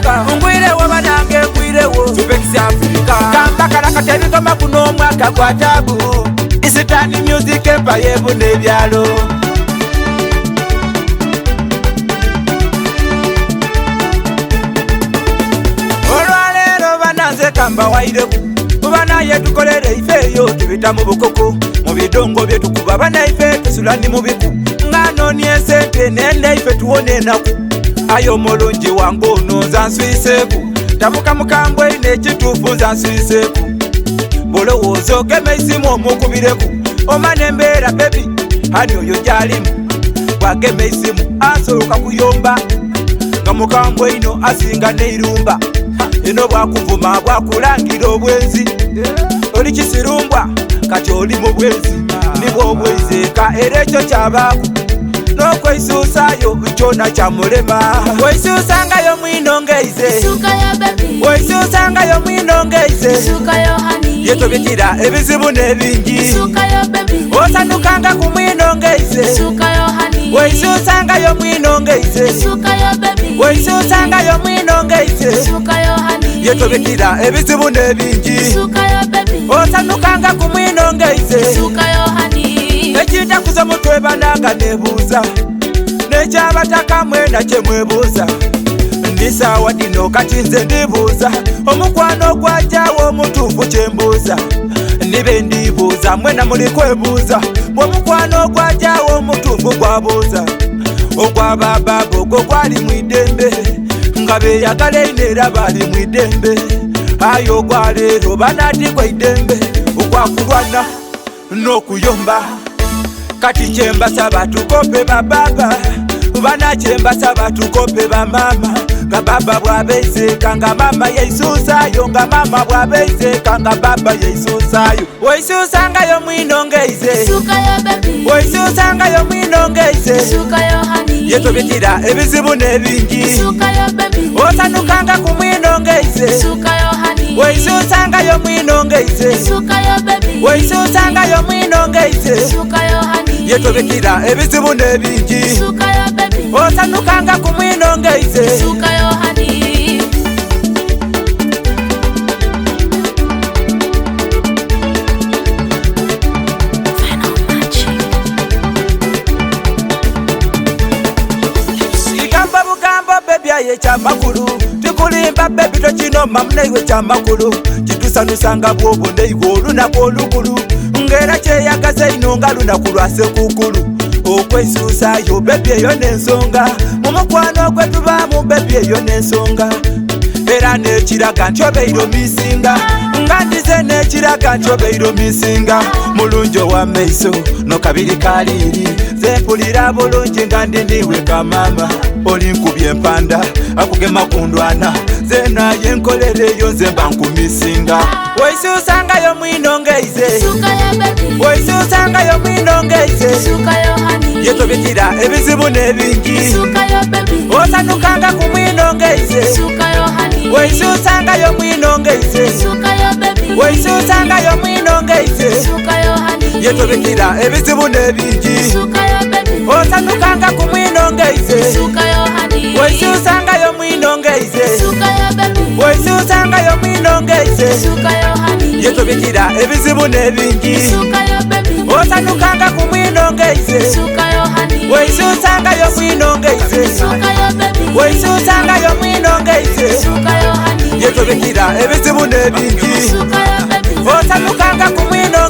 Africa. Ngwire wo banange ngwire wo Supex Africa. Kamba kalaka tebigoma kuno mwaka kwa tabu. Isitani music empire bune byalo. Olwalero bananze kamba waireku. Mubana yetukolere ife yo tubita mu bukoko. Mu bidongo byetu kuba bana ife tusulani mu biku. Ngano ni esente nende ife tuone naku. Ayo molonji wangu nonza nswiseku. Tabuka mukambwe ine chitufu nza nswiseku. Bolo wozo geme isimu omukubireku. Omanembera baby hani oyo jalimu. Wageme isimu asoluka kuyomba. Nga mukambwe ino asinga neirumba. Ino bwakuvuma bwakulangira obwenzi. Oli kisirumbwa kati oli mu bwenzi. Nibwo obwezeka era ekyo kyabaku. Nokweisusayo ichona cha mulema. Weisusangayo mwinongeize. Weisusangayo mwinongeize. Yetobikira ebizibu nebingi. Osanukanga ku mwinongeize. Weisusangayo mwinongeize. Weisusangayo mwinongeize. Yetobikira ebizibu nebingi. Osanukanga ku mwinongeize. Ekita kuza mutwe bananga nebuza. Nechabataka mwena chemwebuza. Ndisawa dino kati nze ndibuza. Omukwano gwajawo omutuufu kyembuza. Nibe ndibuza mwena muli kwebuza. Omukwano gwajawo omutuufu gwabuza. Ogwa bababo gwo gwali mwidembe. Nga beyagala inera bali mwidembe. Ayo gwa leero banati kwa idembe. Ogwakulwana n'okuyomba. Kati chembasa batukope bababa. Bana chembasa batukope bamama. Nga baba bwabeiseka nga mama yeisusayo. Nga mama bwabeiseka nga baba yeisusayo. Weisusangayo mwinongeize. Weisusangayo mwinongeize. Yetobikira ebizibu nebingi. Osanukanga ku mwinongeize. Weisusangayo mwinongeize. Weisusangayo mwinongeize. Yetobikira ebizibu nebingi. Osanukanga ku mwinongeize. Igamba bugambo baby aye kyamakulu. Tikulimba baby tokinoma munaiwe kyamakulu. Kitusanusanga bwobo ndeiwe olunaku olukulu. Ngera kyeyagaza ino nga lunaku lwa sekukulu. Okweisusayo baby eyo n'ensonga. Mumukwano gwe tubaamu baby eyo n'ensonga. Era n'ekiraga nti obeiro misinga. Nga ndize n'ekiraga nti obeiro misinga. Mulungi ow'amaiso no kabiri kaliri. Ze mpulira bulungi nga ndindiwe kamama. Oli nkubye empanda akugema kundwana. Ze naye nkolereyo nze mba nkumisinga. Weisusangayo mwinongeize. Weisusangayo mwinongeize. Yetobikira ebizibu nebingi. Osanukanga ku mwinongeize. Weisusangayo mwinongeize. Weisusangayo mwinongeize. Yetobikira ebizibu nebingi. Osanukanga ku mwinongeize. Weisusangayo mwinongeize. Weisusangayo mwinongeize. Yetobikira ebizibu nebingi. Osanukanga ku mwinongeize. Weisusangayo mwinongeize. Weisusangayo mwinongeize. Yetobikira ebizibu nebingi. Osanukanga ku mwinongeize.